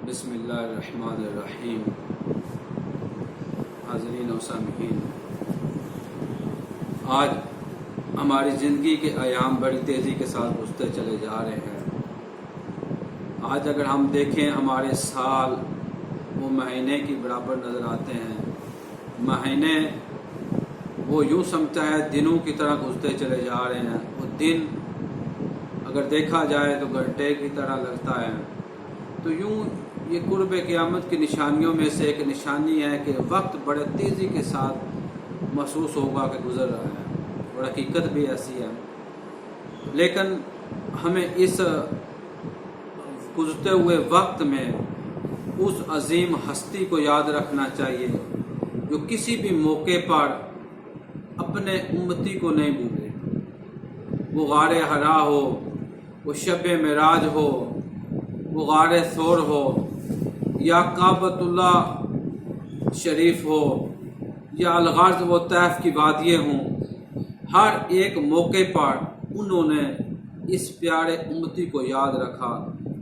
بسم اللہ الرحمن الرحیم۔ حاضرین و سامعین، آج ہماری زندگی کے ایام بڑی تیزی کے ساتھ گزرتے چلے جا رہے ہیں۔ آج اگر ہم دیکھیں ہمارے سال وہ مہینے کی برابر نظر آتے ہیں۔ مہینے وہ یوں سمجھتا ہے دنوں کی طرح گزرتے چلے جا رہے ہیں۔ وہ دن اگر دیکھا جائے تو گھنٹے کی طرح لگتا ہے۔ تو یوں یہ قرب قیامت کی نشانیوں میں سے ایک نشانی ہے کہ وقت بڑے تیزی کے ساتھ محسوس ہوگا کہ گزر رہا ہے، اور حقیقت بھی ایسی ہے۔ لیکن ہمیں اس گزرتے ہوئے وقت میں اس عظیم ہستی کو یاد رکھنا چاہیے جو کسی بھی موقع پر اپنے امتی کو نہیں بھولے۔ وہ غار حرا ہو، وہ شب معراج ہو، وہ غار ثور ہو، یا کعبۃ اللہ شریف ہو، یا الغرض و طیف کی وادییں ہوں، ہر ایک موقع پر انہوں نے اس پیارے امتی کو یاد رکھا۔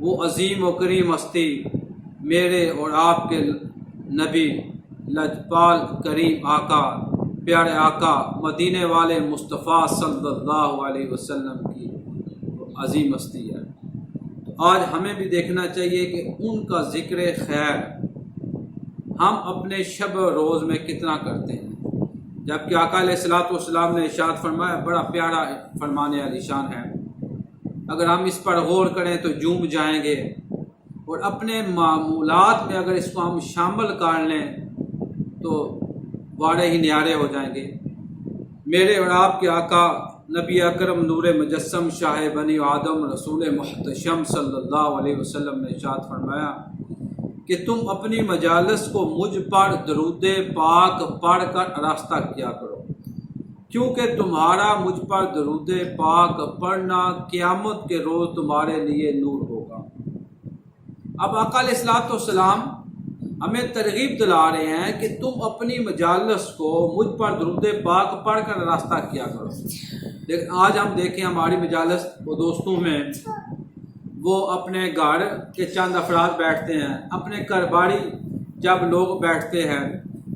وہ عظیم و کریم ہستی میرے اور آپ کے نبی لجپال کریم آقا، پیارے آقا مدینے والے مصطفیٰ صلی اللہ علیہ وسلم کی عظیم ہستی ہے۔ آج ہمیں بھی دیکھنا چاہیے کہ ان کا ذکر خیر ہم اپنے شب و روز میں کتنا کرتے ہیں، جبکہ آقا علیہ السلام نے ارشاد فرمایا، بڑا پیارا فرمان علی شان ہے۔ اگر ہم اس پر غور کریں تو جوم جائیں گے، اور اپنے معمولات میں اگر اس کو ہم شامل کر لیں تو واڑے ہی نیارے ہو جائیں گے۔ میرے اور آپ کے آقا نبی اکرم نور مجسم شاہ بنی آدم رسول محتشم صلی اللہ علیہ وسلم نے ارشاد فرمایا کہ تم اپنی مجالس کو مجھ پر درود پاک پڑھ کر آراستہ کیا کرو، کیونکہ تمہارا مجھ پر درود پاک پڑھنا قیامت کے روز تمہارے لیے نور ہوگا۔ اب آقا علیہ السلام ہمیں ترغیب دلا رہے ہیں کہ تم اپنی مجالس کو مجھ پر درود پاک پڑھ کر راستہ کیا کرو۔ لیکن آج ہم دیکھیں ہماری مجالس وہ دوستوں میں وہ اپنے گھر کے چند افراد بیٹھتے ہیں، اپنے گھر باری جب لوگ بیٹھتے ہیں،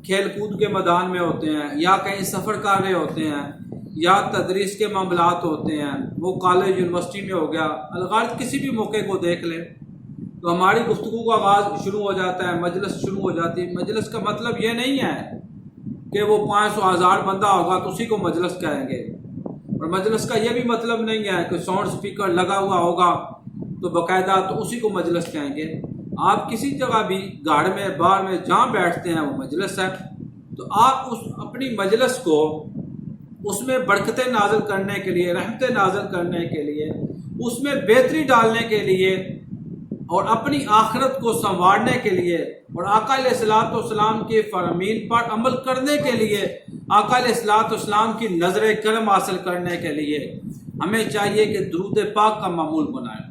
کھیل کود کے میدان میں ہوتے ہیں، یا کہیں سفر کر رہے ہوتے ہیں، یا تدریس کے معاملات ہوتے ہیں، وہ کالج یونیورسٹی میں ہو گیا، الغرض کسی بھی موقع کو دیکھ لیں تو ہماری گفتگو کا آغاز شروع ہو جاتا ہے، مجلس شروع ہو جاتی ہے۔ مجلس کا مطلب یہ نہیں ہے کہ وہ 500,000 بندہ ہوگا تو اسی کو مجلس کہیں گے، اور مجلس کا یہ بھی مطلب نہیں ہے کہ ساؤنڈ سپیکر لگا ہوا ہوگا تو باقاعدہ تو اسی کو مجلس کہیں گے۔ آپ کسی جگہ بھی گھر میں باہر میں جہاں بیٹھتے ہیں وہ مجلس ہے، تو آپ اس اپنی مجلس کو اس میں برکتیں نازل کرنے کے لیے، رحمتیں نازل کرنے کے لیے، اس میں بہتری ڈالنے کے لیے، اور اپنی آخرت کو سنوارنے کے لیے، اور آقا علیہ السلام کے فرامین پر عمل کرنے کے لیے، آقا علیہ السلام کی نظر کرم حاصل کرنے کے لیے ہمیں چاہیے کہ درود پاک کا معمول بنائیں۔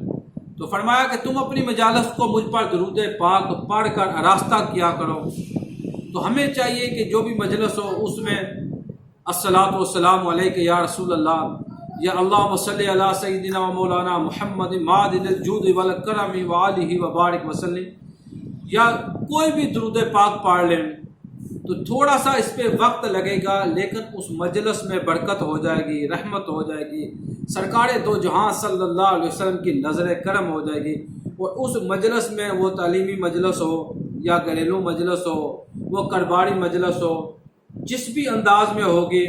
تو فرمایا کہ تم اپنی مجالس کو مجھ پر درود پاک پڑھ کر آراستہ کیا کرو۔ تو ہمیں چاہیے کہ جو بھی مجلس ہو اس میں الصلاۃ والسلام علیک یا رسول اللہ، یا اللہم صلی علی سیدنا و مولانا محمد معدن الجود والکرم وآلہ وبارک وسلم، یا کوئی بھی درود پاک پڑھ لیں تو تھوڑا سا اس پہ وقت لگے گا، لیکن اس مجلس میں برکت ہو جائے گی، رحمت ہو جائے گی، سرکار دو جہاں صلی اللہ علیہ وسلم کی نظر کرم ہو جائے گی۔ اور اس مجلس میں وہ تعلیمی مجلس ہو یا گھریلو مجلس ہو، وہ کاروباری مجلس ہو، جس بھی انداز میں ہوگی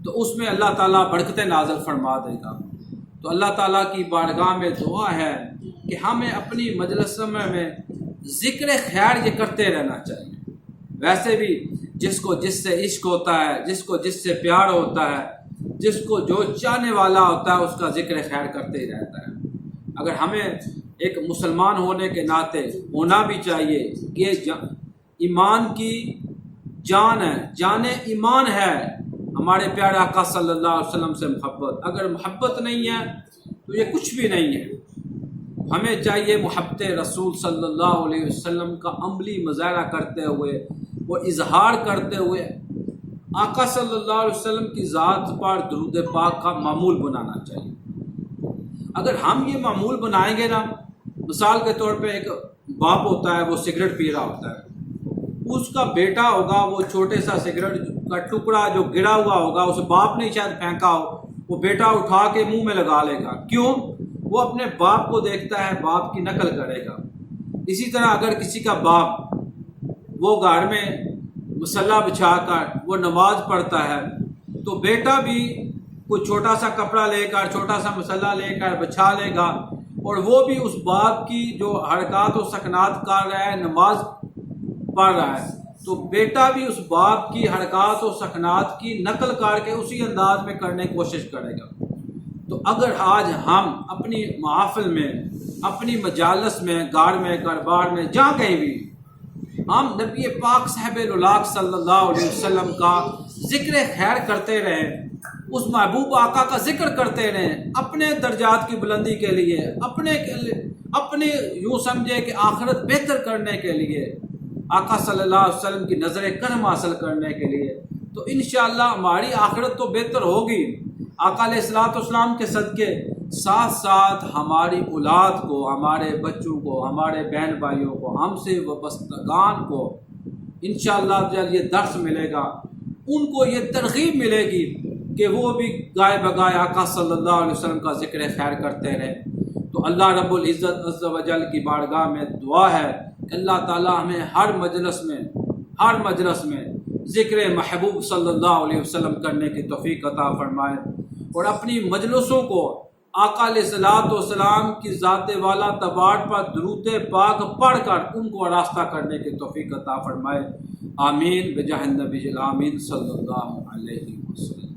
تو اس میں اللہ تعالیٰ برکتیں نازل فرما دے گا۔ تو اللہ تعالیٰ کی بارگاہ میں دعا ہے کہ ہمیں اپنی مجلس میں ذکر خیر یہ کرتے رہنا چاہیے۔ ویسے بھی جس کو جس سے عشق ہوتا ہے، جس کو جس سے پیار ہوتا ہے، جس کو جو چاہنے والا ہوتا ہے، اس کا ذکر خیر کرتے ہی رہتا ہے۔ اگر ہمیں ایک مسلمان ہونے کے ناطے ہونا بھی چاہیے کہ ایمان کی جان ہے، جان ایمان ہے ہمارے پیارے آقا صلی اللہ علیہ وسلم سے محبت۔ اگر محبت نہیں ہے تو یہ کچھ بھی نہیں ہے۔ ہمیں چاہیے محبت رسول صلی اللہ علیہ وسلم کا عملی مظاہرہ کرتے ہوئے، وہ اظہار کرتے ہوئے آقا صلی اللہ علیہ وسلم کی ذات پر درود پاک کا معمول بنانا چاہیے۔ اگر ہم یہ معمول بنائیں گے نا، مثال کے طور پہ ایک باپ ہوتا ہے وہ سگریٹ پی رہا ہوتا ہے، اس کا بیٹا ہوگا وہ چھوٹے سا سگریٹ کا ٹکڑا جو گرا ہوا ہوگا اسے باپ نے شاید پھینکا ہو، وہ بیٹا اٹھا کے منہ میں لگا لے گا. کیوں؟ وہ اپنے باپ کو دیکھتا ہے، باپ کی نقل کرے گا. اسی طرح اگر کسی کا باپ وہ گھر میں مصلی بچھا کر وہ نماز پڑھتا ہے تو بیٹا بھی کوئی چھوٹا سا کپڑا لے کر، چھوٹا سا مصلی لے کر بچھا لے گا، اور وہ بھی اس باپ کی جو حرکات و سکنات کر رہا ہے، نماز پڑھ رہا ہے، تو بیٹا بھی اس باپ کی حرکات و سکنات کی نقل کر کے اسی انداز میں کرنے کی کوشش کرے گا. تو اگر آج ہم اپنی محافل میں، اپنی مجالس میں، گھر میں، کاروبار میں، جہاں کہیں بھی ہم نبی پاک صاحب الولاق صلی اللہ علیہ وسلم کا ذکر خیر کرتے رہیں، اس محبوب آقا کا ذکر کرتے رہیں، اپنے درجات کی بلندی کے لیے، اپنے یوں سمجھے کہ آخرت بہتر کرنے کے لیے، آقا صلی اللہ علیہ وسلم کی نظر کرم حاصل کرنے کے لیے، تو انشاءاللہ ہماری آخرت تو بہتر ہوگی آقا علیہ الصلوۃ والسلام کے صدقے. ساتھ ساتھ ہماری اولاد کو، ہمارے بچوں کو، ہمارے بہن بھائیوں کو، ہم سے وابستگان کو انشاءاللہ جب یہ درس ملے گا، ان کو یہ ترغیب ملے گی کہ وہ بھی گائے بگائے آقا صلی اللہ علیہ وسلم کا ذکر خیر کرتے رہیں. تو اللہ رب العزت عز و جل کی بارگاہ میں دعا ہے کہ اللہ تعالی ہمیں ہر مجلس میں ذکر محبوب صلی اللہ علیہ وسلم کرنے کی توفیق عطا فرمائے، اور اپنی مجلسوں کو آقا علیہ الصلوۃ والسلام کی ذات والا تبارک پر درود پاک پڑھ کر ان کو راستہ کرنے کی توفیق عطا فرمائے. آمین بجاہ النبی الامین صلی اللہ علیہ وسلم.